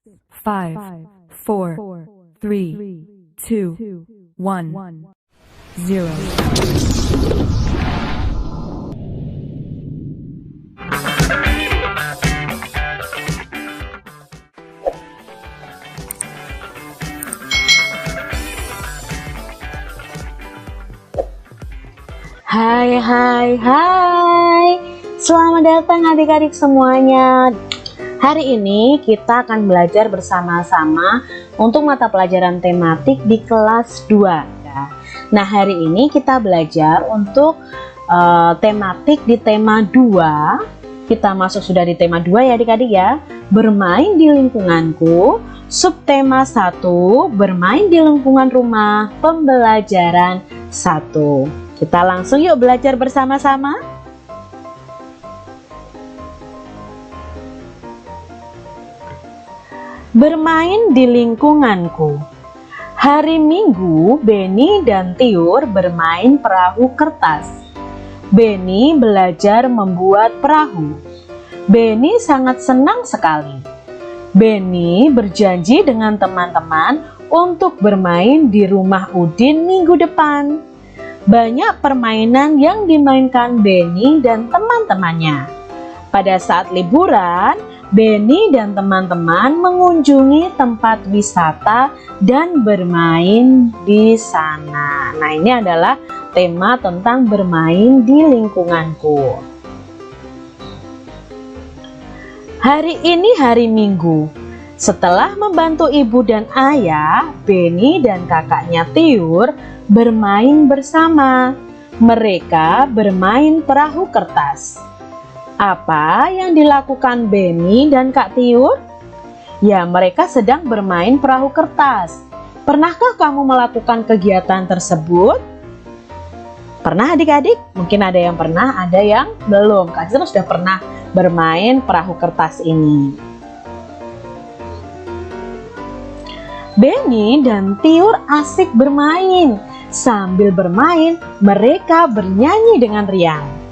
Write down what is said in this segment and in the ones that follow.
5, 4, 3, 2, 1, 0. Hai, selamat datang adik-adik semuanya. Hari ini kita akan belajar bersama-sama untuk mata pelajaran tematik di kelas 2. Nah, hari ini kita belajar untuk tematik di tema 2. Kita masuk sudah di tema 2 ya adik-adik ya. Bermain di lingkunganku. Subtema 1, bermain di lingkungan rumah, pembelajaran 1. Kita langsung yuk belajar bersama-sama. Bermain di lingkunganku. Hari Minggu, Beni dan Tiur bermain perahu kertas. Beni belajar membuat perahu. Beni sangat senang sekali. Beni berjanji dengan teman-teman untuk bermain di rumah Udin minggu depan. Banyak permainan yang dimainkan Beni dan teman-temannya. Pada saat liburan, Beni dan teman-teman mengunjungi tempat wisata dan bermain di sana. Nah, ini adalah tema tentang bermain di lingkunganku. Hari ini hari Minggu. Setelah membantu ibu dan ayah, Beni dan kakaknya Tiur bermain bersama. Mereka bermain perahu kertas. Apa yang dilakukan Beni dan Kak Tiur? Ya, mereka sedang bermain perahu kertas. Pernahkah kamu melakukan kegiatan tersebut? Pernah adik-adik? Mungkin ada yang pernah, ada yang belum. Kak Tiur sudah pernah bermain perahu kertas ini. Beni dan Tiur asik bermain. Sambil bermain, mereka bernyanyi dengan riang.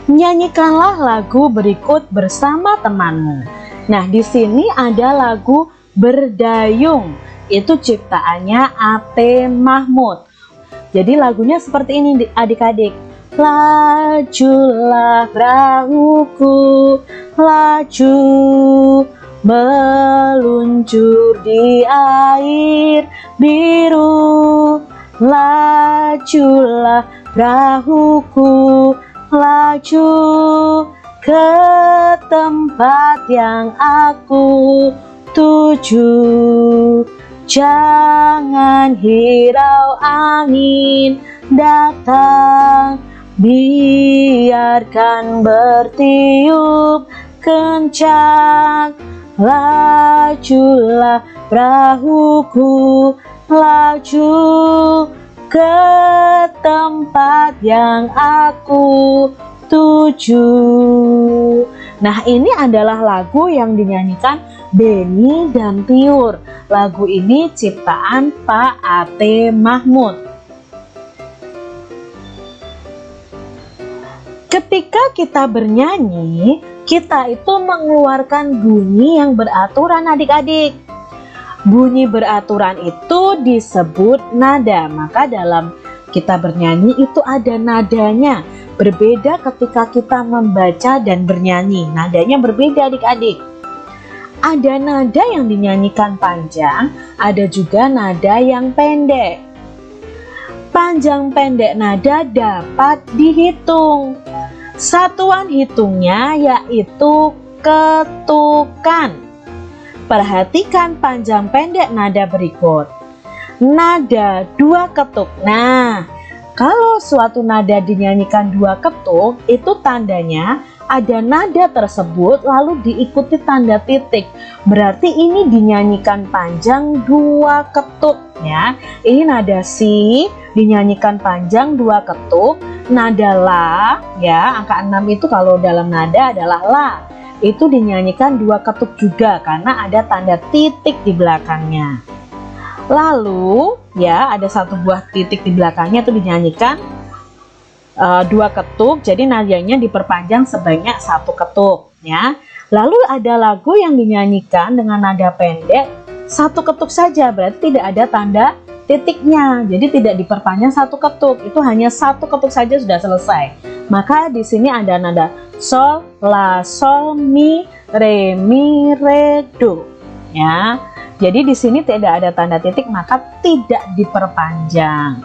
Nyanyikanlah lagu berikut bersama temanmu. Nah, di sini ada lagu Berdayung. Itu ciptaannya A.T. Mahmud. Jadi lagunya seperti ini adik-adik. Lajulah perahuku, laju meluncur di air biru. Lajulah perahuku, laju ke tempat yang aku tuju. Jangan hirau angin datang, biarkan bertiup kencang. Lajulah perahuku, laju ke tempat yang aku tuju. Nah, ini adalah lagu yang dinyanyikan Beni dan Tiur. Lagu ini ciptaan Pak A.T. Mahmud. Ketika kita bernyanyi, kita itu mengeluarkan bunyi yang beraturan adik-adik. Bunyi beraturan itu disebut nada. Maka dalam kita bernyanyi itu ada nadanya. Berbeda ketika kita membaca dan bernyanyi. Nadanya berbeda adik-adik. Ada nada yang dinyanyikan panjang, ada juga nada yang pendek. Panjang pendek nada dapat dihitung. Satuan hitungnya yaitu ketukan. Perhatikan panjang pendek nada berikut. Nada 2 ketuk. Nah, kalau suatu nada dinyanyikan 2 ketuk, itu tandanya ada nada tersebut lalu diikuti tanda titik. Berarti ini dinyanyikan panjang 2 ketuk ya. Ini nada si dinyanyikan panjang 2 ketuk. Nada la ya, angka 6 itu kalau dalam nada adalah la. Itu dinyanyikan 2 ketuk juga karena ada tanda titik di belakangnya. Lalu ya ada satu buah titik di belakangnya itu dinyanyikan 2 ketuk, jadi nadanya diperpanjang sebanyak 1 ketuk. ya. Lalu ada lagu yang dinyanyikan dengan nada pendek, satu ketuk saja, berarti tidak ada tanda titiknya. Jadi tidak diperpanjang satu ketuk, itu hanya satu ketuk saja sudah selesai. Maka di sini ada nada sol, la, sol, mi, re, mi, re, do. Ya. Jadi di sini tidak ada tanda titik, maka tidak diperpanjang.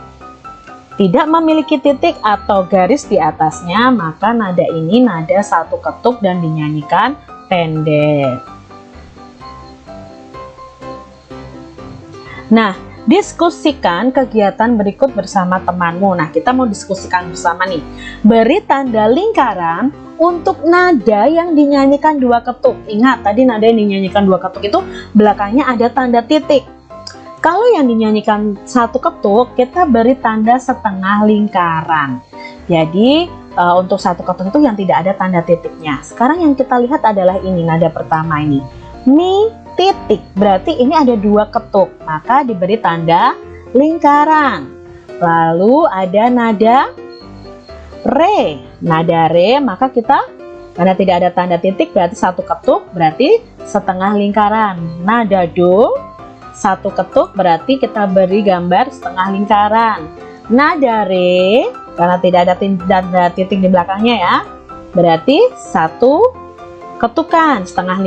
Tidak memiliki titik atau garis di atasnya, maka nada ini nada satu ketuk dan dinyanyikan pendek. Nah, diskusikan kegiatan berikut bersama temanmu. Nah, kita mau diskusikan bersama nih. Beri tanda lingkaran untuk nada yang dinyanyikan dua ketuk. Ingat, tadi nada yang dinyanyikan dua ketuk itu belakangnya ada tanda titik. Kalau yang dinyanyikan satu ketuk, kita beri tanda setengah lingkaran. Jadi untuk satu ketuk itu yang tidak ada tanda titiknya. Sekarang yang kita lihat adalah ini, nada pertama ini. Mi titik, berarti ini ada dua ketuk, maka diberi tanda lingkaran. Lalu ada nada re. Nada re, maka kita karena tidak ada tanda titik berarti satu ketuk, berarti setengah lingkaran. Nada do, satu ketuk berarti kita beri gambar setengah lingkaran. Nada re, karena tidak ada tanda titik di belakangnya ya, berarti satu ketukan setengah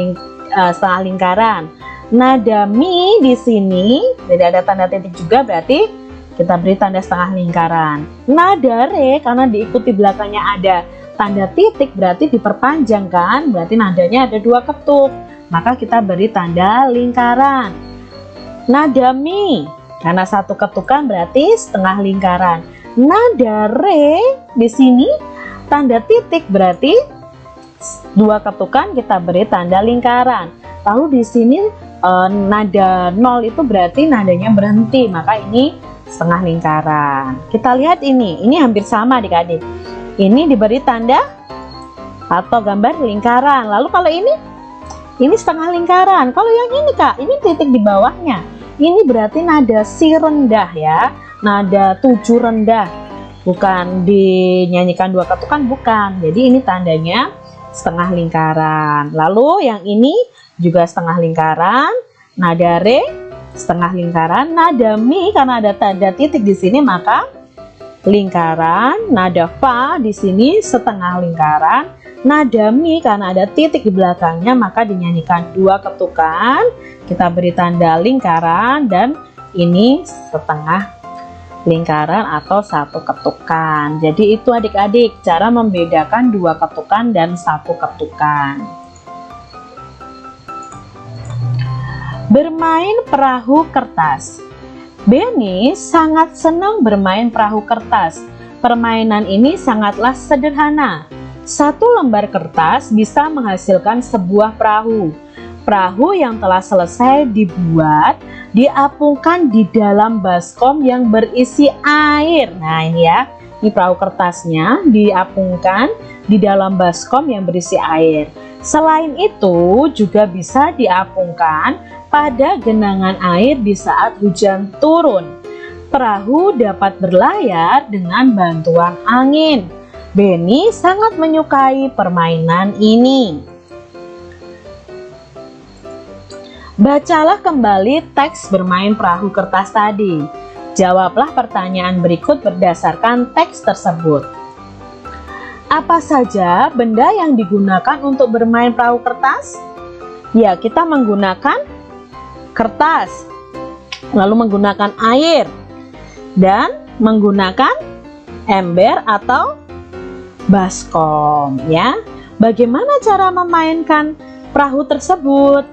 lingkaran. Nada mi di sini tidak ada tanda titik juga, berarti kita beri tanda setengah lingkaran. Nada re karena diikuti belakangnya ada tanda titik berarti diperpanjang kan, berarti nadanya ada dua ketuk, maka kita beri tanda lingkaran. Nada mi karena satu ketukan berarti setengah lingkaran. Nada re di sini tanda titik berarti dua ketukan, kita beri tanda lingkaran. Lalu di sini nada nol itu berarti nadanya berhenti, maka ini setengah lingkaran. Kita lihat ini hampir sama adik-adik. Ini diberi tanda atau gambar lingkaran. Lalu kalau ini setengah lingkaran. Kalau yang ini Kak, ini titik di bawahnya. Ini berarti nada si rendah ya, nada tujuh rendah, bukan dinyanyikan dua ketukan, bukan. Jadi ini tandanya setengah lingkaran. Lalu yang ini juga setengah lingkaran, nada re setengah lingkaran, nada mi karena ada tanda titik di sini maka lingkaran, nada fa di sini setengah lingkaran, nada mi karena ada titik di belakangnya maka dinyanyikan dua ketukan, kita beri tanda lingkaran, dan ini setengah lingkaran atau satu ketukan. Jadi itu adik-adik cara membedakan dua ketukan dan satu ketukan. Bermain perahu kertas. Benny sangat senang bermain perahu kertas. Permainan ini sangatlah sederhana. Satu lembar kertas bisa menghasilkan sebuah perahu. Perahu yang telah selesai dibuat diapungkan di dalam baskom yang berisi air. Nah ini ya, ini perahu kertasnya diapungkan di dalam baskom yang berisi air. Selain itu juga bisa diapungkan pada genangan air di saat hujan turun. Perahu dapat berlayar dengan bantuan angin. Benny sangat menyukai permainan ini. Bacalah kembali teks bermain perahu kertas tadi. Jawablah pertanyaan berikut berdasarkan teks tersebut. Apa saja benda yang digunakan untuk bermain perahu kertas? Ya, kita menggunakan kertas, lalu menggunakan air, dan menggunakan ember atau baskom ya. Bagaimana cara memainkan perahu tersebut?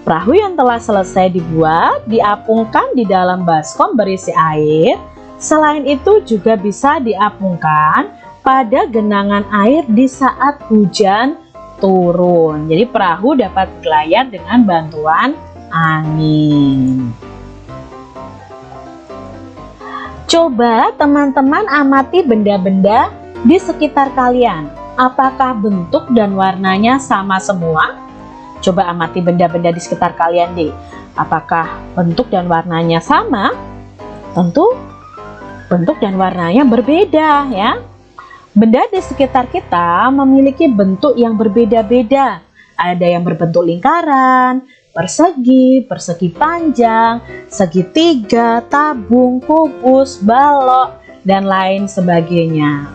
Perahu yang telah selesai dibuat diapungkan di dalam baskom berisi air. Selain itu juga bisa diapungkan pada genangan air di saat hujan turun. Jadi perahu dapat berlayar dengan bantuan angin. Coba teman-teman amati benda-benda di sekitar kalian. Apakah bentuk dan warnanya sama semua? Coba amati benda-benda di sekitar kalian deh. Apakah bentuk dan warnanya sama? Tentu bentuk dan warnanya berbeda ya. Benda di sekitar kita memiliki bentuk yang berbeda-beda. Ada yang berbentuk lingkaran, persegi, persegi panjang, segitiga, tabung, kubus, balok, dan lain sebagainya.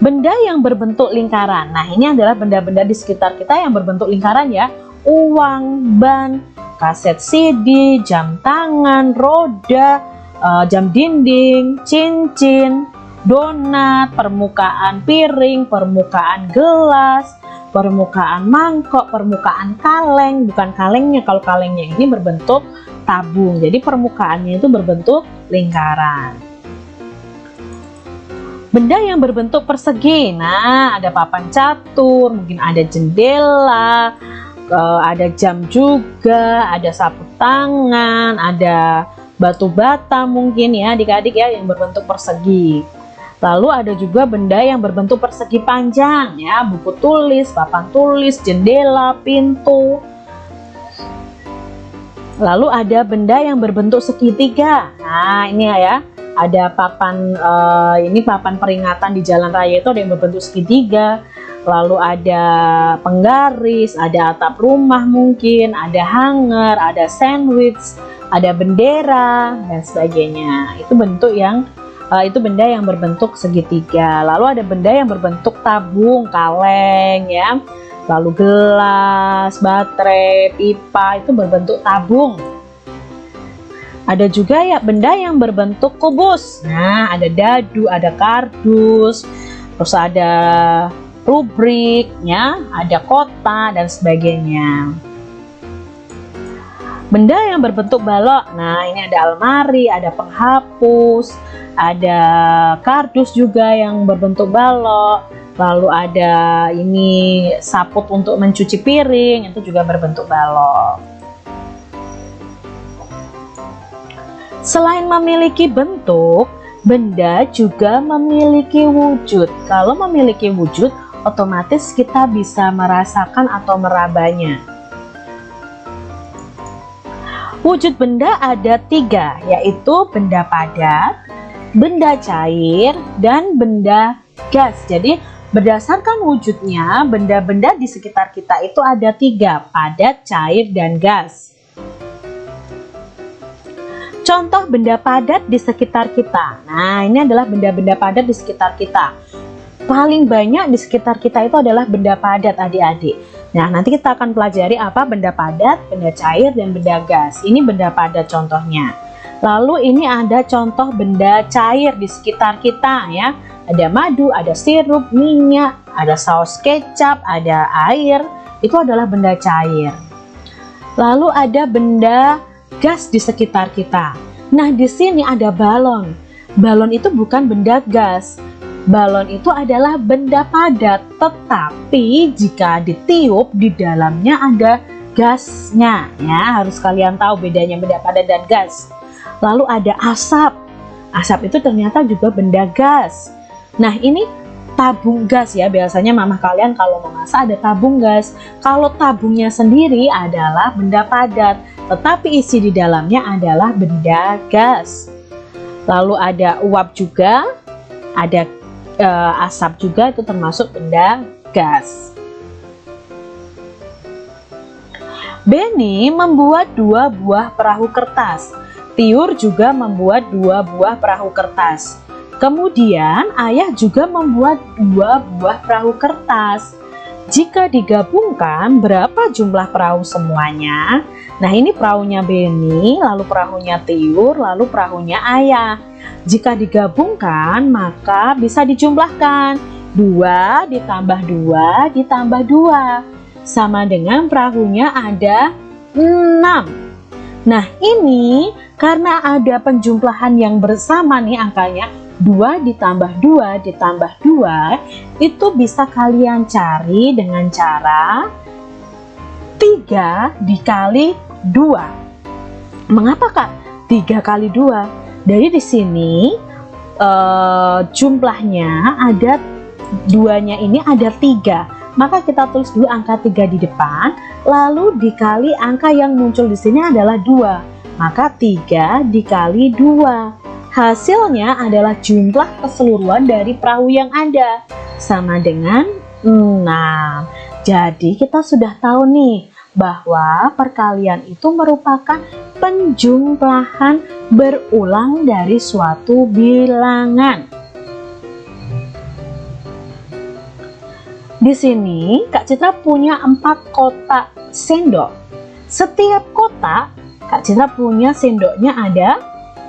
Benda yang berbentuk lingkaran. Nah, ini adalah benda-benda di sekitar kita yang berbentuk lingkaran ya. Uang, ban, kaset CD, jam tangan, roda, jam dinding, cincin, donat, permukaan piring, permukaan gelas, permukaan mangkok, permukaan kaleng. Bukan kalengnya, kalau kalengnya ini berbentuk tabung. Jadi permukaannya itu berbentuk lingkaran. Benda yang berbentuk persegi, nah ada papan catur, mungkin ada jendela, ada jam juga, ada sapu tangan, ada batu bata mungkin ya adik-adik ya yang berbentuk persegi. Lalu ada juga benda yang berbentuk persegi panjang ya, buku tulis, papan tulis, jendela, pintu. Lalu ada benda yang berbentuk segitiga. Nah ini ya, ada papan ini papan peringatan di jalan raya itu ada yang berbentuk segitiga. Lalu ada penggaris, ada atap rumah mungkin, ada hanger, ada sandwich, ada bendera dan sebagainya. Itu bentuk yang itu benda yang berbentuk segitiga. Lalu ada benda yang berbentuk tabung, kaleng ya. Lalu gelas, baterai, pipa itu berbentuk tabung. Ada juga ya benda yang berbentuk kubus. Nah, ada dadu, ada kardus, terus ada rubrik ya, ada kota dan sebagainya. Benda yang berbentuk balok. Nah, ini ada almari, ada penghapus, ada kardus juga yang berbentuk balok. Lalu ada ini saput untuk mencuci piring, itu juga berbentuk balok. Selain memiliki bentuk, benda juga memiliki wujud. Kalau memiliki wujud, otomatis kita bisa merasakan atau merabanya. Wujud benda ada 3, yaitu benda padat, benda cair, dan benda gas. Jadi berdasarkan wujudnya, benda-benda di sekitar kita itu ada 3, padat, cair, dan gas. Contoh benda padat di sekitar kita. Nah, ini adalah benda-benda padat di sekitar kita. Paling banyak di sekitar kita itu adalah benda padat adik-adik. Nah, nanti kita akan pelajari apa benda padat, benda cair, dan benda gas. Ini benda padat contohnya. Lalu ini ada contoh benda cair di sekitar kita ya. Ada madu, ada sirup, minyak, ada saus kecap, ada air. Itu adalah benda cair. Lalu ada benda gas di sekitar kita. Nah, di sini ada balon. Balon itu bukan benda gas. Balon itu adalah benda padat, tetapi jika ditiup di dalamnya ada gasnya ya. Harus kalian tahu bedanya benda padat dan gas. Lalu ada asap. Asap itu ternyata juga benda gas. Nah, ini tabung gas ya. Biasanya mama kalian kalau memasak ada tabung gas. Kalau tabungnya sendiri adalah benda padat, tetapi isi di dalamnya adalah benda gas. Lalu ada uap juga, ada asap juga, itu termasuk benda gas. Benny membuat 2 buah perahu kertas. Tiur juga membuat 2 buah perahu kertas. Kemudian ayah juga membuat 2 buah perahu kertas. Jika digabungkan, berapa jumlah perahu semuanya? Nah, ini perahunya Benny, lalu perahunya Tiur, lalu perahunya ayah. Jika digabungkan, maka bisa dijumlahkan. 2 ditambah 2 ditambah 2. Sama dengan perahunya ada 6. Nah, ini karena ada penjumlahan yang bersama nih angkanya. 2 ditambah 2 ditambah 2 itu bisa kalian cari dengan cara 3 dikali 2. Mengapa Kak 3 kali 2? Dari di sini jumlahnya ada 2-nya ini ada 3. Maka kita tulis dulu angka 3 di depan, lalu dikali angka yang muncul di sini adalah 2. Maka 3 dikali 2. Hasilnya adalah jumlah keseluruhan dari perahu yang ada, sama dengan 6. Jadi kita sudah tahu nih, bahwa perkalian itu merupakan penjumlahan berulang dari suatu bilangan. Di sini Kak Citra punya 4 kotak sendok. Setiap kotak Kak Citra punya sendoknya ada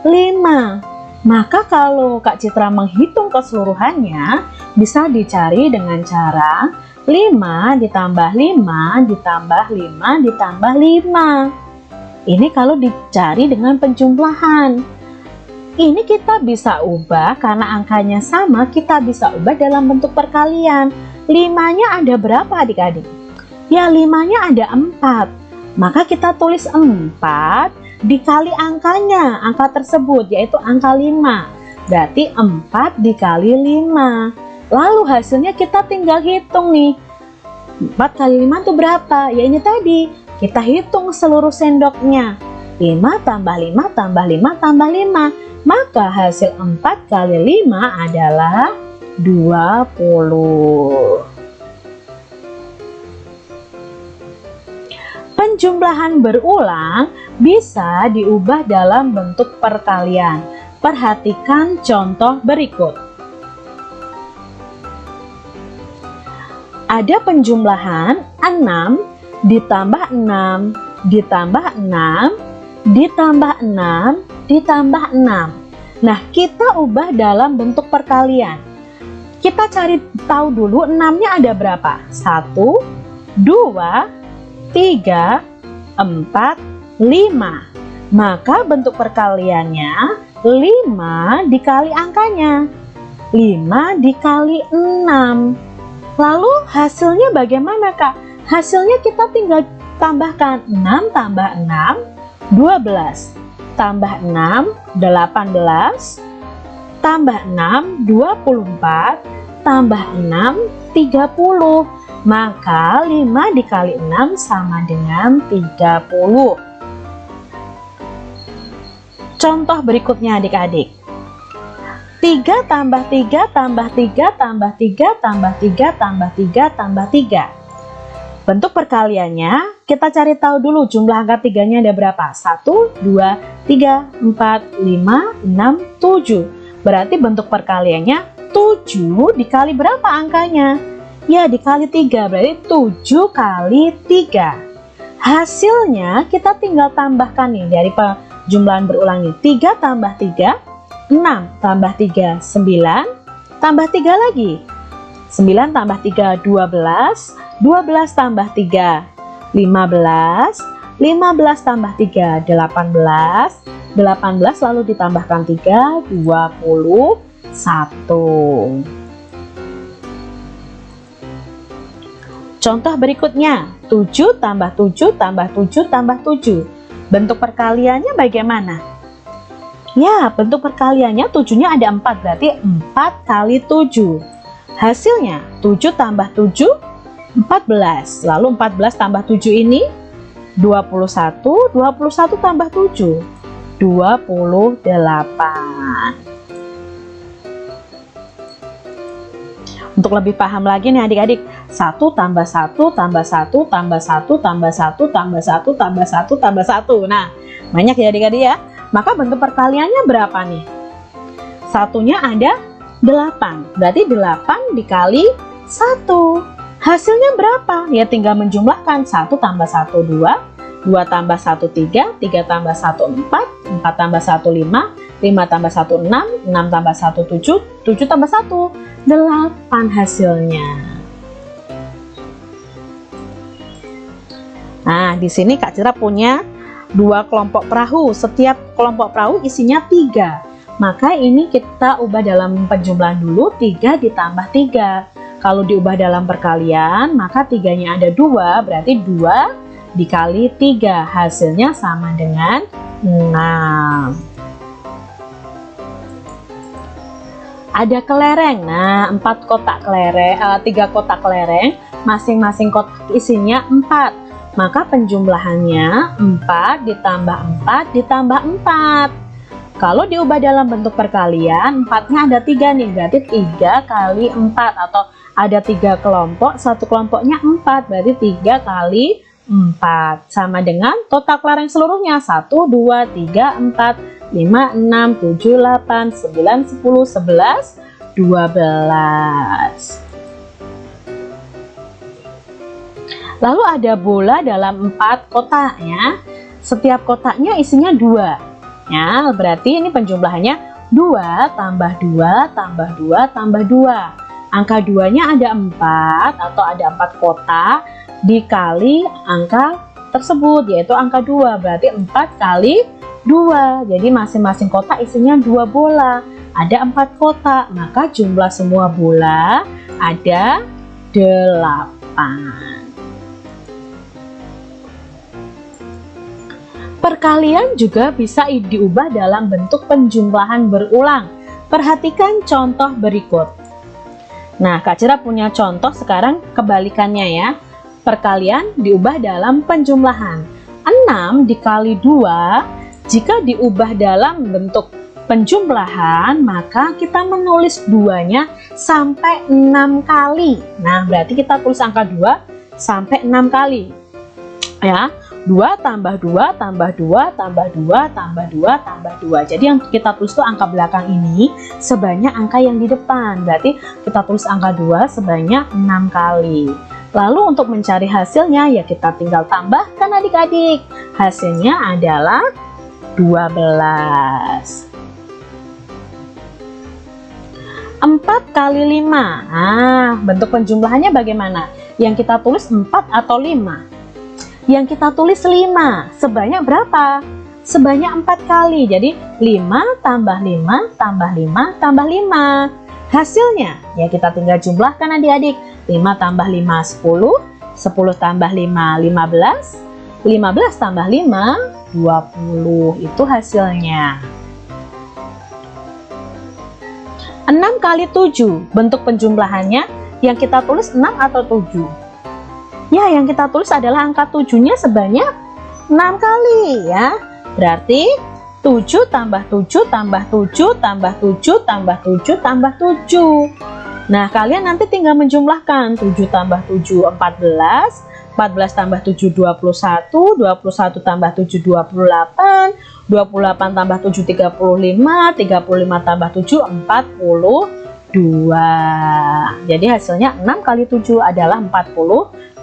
5. Maka kalau Kak Citra menghitung keseluruhannya, bisa dicari dengan cara 5 ditambah 5 ditambah 5 ditambah 5. Ini kalau dicari dengan penjumlahan. Ini kita bisa ubah karena angkanya sama, kita bisa ubah dalam bentuk perkalian. 5-nya ada berapa adik-adik? Ya 5-nya ada 4. Maka kita tulis 4 dikali angkanya, angka tersebut yaitu angka 5. Berarti 4 dikali 5. Lalu hasilnya kita tinggal hitung nih. 4 kali 5 itu berapa? Ya ini tadi. Kita hitung seluruh sendoknya. 5 tambah 5 tambah 5 tambah 5. Maka hasil 4 kali 5 adalah 20. Penjumlahan berulang bisa diubah dalam bentuk perkalian. Perhatikan contoh berikut. Ada penjumlahan 6 ditambah 6 ditambah 6 ditambah 6 ditambah 6. Nah, kita ubah dalam bentuk perkalian. Kita cari tahu dulu 6-nya ada berapa? 1, 2, 3, 4, 5. Maka bentuk perkaliannya 5 dikali angkanya. 5 dikali 6. Lalu hasilnya bagaimana, Kak? Hasilnya kita tinggal tambahkan 6 tambah 6, 12. Tambah 6, 18. Tambah 6, 24. Tambah 6, 30. Maka 5 dikali 6 sama dengan 30. Contoh berikutnya adik-adik. 3 tambah 3 tambah 3 tambah 3 tambah 3 tambah 3 tambah 3. Bentuk perkaliannya, kita cari tahu dulu jumlah angka 3-nya ada berapa? 1, 2, 3, 4, 5, 6, 7. Berarti bentuk perkaliannya 7 dikali berapa angkanya? Ya, dikali 3, berarti 7 kali 3. Hasilnya kita tinggal tambahkan nih dari penjumlahan berulang ini. 3 tambah 3, 6 tambah 3, 9, tambah 3 lagi. 9 tambah 3, 12, 12 tambah 3, 15, 15 tambah 3, 18, 18 lalu ditambahkan 3, 21. Contoh berikutnya, 7 tambah 7 tambah 7 tambah 7. Bentuk perkaliannya bagaimana? Ya, bentuk perkaliannya 7-nya ada 4, berarti 4 kali 7. Hasilnya 7 tambah 7, 14. Lalu 14 tambah 7 ini 21, 21 tambah 7, 28. Untuk lebih paham lagi nih adik-adik, 1 tambah 1 tambah 1 tambah 1 tambah 1 tambah 1 tambah 1 tambah 1. Nah, banyak ya adik-adik ya. Maka bentuk perkaliannya berapa nih? Satunya ada 8. Berarti 8 dikali 1. Hasilnya berapa? Ya tinggal menjumlahkan. 1 tambah 1, 2. 2 tambah 1, 3. 3 tambah 1, 4. 4 tambah 1, 5. 5 tambah 1, 6. 6 tambah 1, 7. 7 tambah 1, 8 hasilnya. Nah, di sini Kak Citra punya 2 kelompok perahu. Setiap kelompok perahu isinya 3. Maka ini kita ubah dalam penjumlahan dulu. 3 ditambah 3. Kalau diubah dalam perkalian, maka 3-nya ada 2. Berarti 2 dikali 3. Hasilnya sama dengan 6. Ada kelereng. Nah, 4 kotak kelereng, 3 kotak kelereng, masing-masing kotak isinya 4. Maka penjumlahannya 4 ditambah 4 ditambah 4. Kalau diubah dalam bentuk perkalian, 4-nya ada 3 nih, berarti 3 kali 4, atau ada 3 kelompok, satu kelompoknya 4, berarti 3 kali 4, sama dengan total kelareng seluruhnya, 1, 2, 3, 4, 5, 6, 7, 8, 9, 10, 11, 12. Lalu ada bola dalam 4 kotak ya. Setiap kotaknya isinya 2. Ya, berarti ini penjumlahannya 2 tambah 2 tambah 2 tambah 2. Angka 2-nya ada 4 atau ada 4 kotak dikali angka tersebut, yaitu angka 2. Berarti 4 kali 2. Jadi masing-masing kotak isinya 2 bola. Ada 4 kotak, maka jumlah semua bola ada 8. Perkalian juga bisa diubah dalam bentuk penjumlahan berulang. Perhatikan contoh berikut. Nah, Kak Citra punya contoh sekarang kebalikannya ya. Perkalian diubah dalam penjumlahan. 6 dikali 2, jika diubah dalam bentuk penjumlahan, maka kita menulis 2-nya sampai 6 kali. Nah, berarti kita tulis angka 2 sampai 6 kali. Ya. 2 tambah 2 tambah 2 tambah 2 tambah 2 tambah 2. Jadi yang kita tulis itu angka belakang ini sebanyak angka yang di depan. Berarti kita tulis angka 2 sebanyak 6 kali. Lalu untuk mencari hasilnya ya kita tinggal tambahkan adik-adik. Hasilnya adalah 12. 4 kali 5. Nah, bentuk penjumlahannya bagaimana? Yang kita tulis 4 atau 5? Yang kita tulis 5, sebanyak berapa? Sebanyak 4 kali, jadi 5 tambah 5 tambah 5 tambah 5. Hasilnya, ya kita tinggal jumlahkan adik-adik. 5 tambah 5, 10, 10 tambah 5, 15, 15 tambah 5, 20, itu hasilnya. 6 kali 7, bentuk penjumlahannya yang kita tulis 6 atau 7? Ya, yang kita tulis adalah angka 7-nya sebanyak 6 kali ya. Berarti 7 tambah 7 tambah 7 tambah 7 tambah 7 tambah 7. Nah, kalian nanti tinggal menjumlahkan. 7 tambah 7 14, 14 tambah 7 21, 21 tambah 7 28, 28 tambah 7 35, 35 tambah 7 42. Jadi hasilnya 6 kali 7 adalah 42.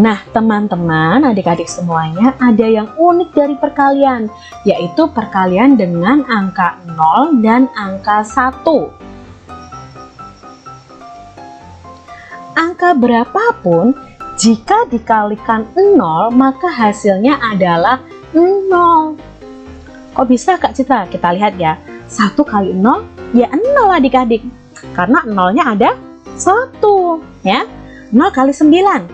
Nah, teman-teman, adik-adik semuanya, ada yang unik dari perkalian, yaitu perkalian dengan angka 0 dan angka 1. Angka berapapun, jika dikalikan 0, maka hasilnya adalah 0. Kok bisa, Kak Citra? Kita lihat ya. 1 kali 0, ya 0 adik-adik. Karena 0-nya ada 1. Ya. 0 kali 9.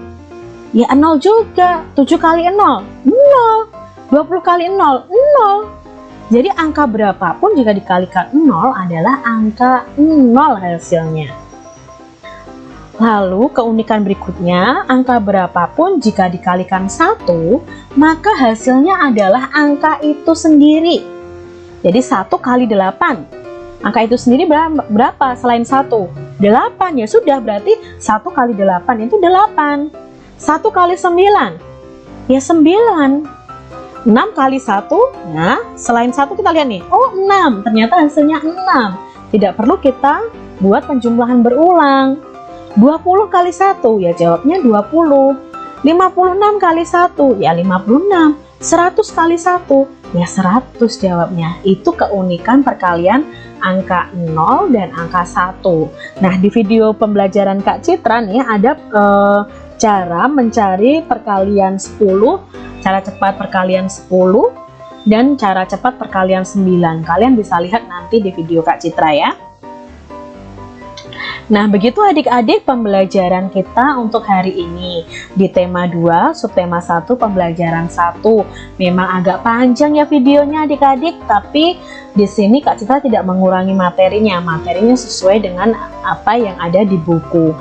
Ya 0 juga. 7 kali 0, 0. 20 kali 0, 0. Jadi angka berapapun jika dikalikan 0 adalah angka 0 hasilnya. Lalu keunikan berikutnya, angka berapapun jika dikalikan 1, maka hasilnya adalah angka itu sendiri. Jadi 1 kali 8. Angka itu sendiri berapa selain 1? 8, ya sudah, berarti 1 kali 8 itu 8. 1 kali 9, ya 9. 6 kali 1, ya selain 1 kita lihat nih, oh 6, ternyata hasilnya 6. Tidak perlu kita buat penjumlahan berulang. 20 kali 1, ya jawabnya 20. 56 kali 1, ya 56. 100 kali 1, ya 100 jawabnya. Itu keunikan perkalian angka 0 dan angka 1. Nah, di video pembelajaran Kak Citra nih ada cara mencari perkalian 10, cara cepat perkalian 10, dan cara cepat perkalian 9. Kalian bisa lihat nanti di video Kak Citra ya. Nah, begitu adik-adik pembelajaran kita untuk hari ini di tema 2, subtema 1, pembelajaran 1. Memang agak panjang ya videonya adik-adik, tapi di sini Kak Citra tidak mengurangi materinya. Materinya sesuai dengan apa yang ada di buku.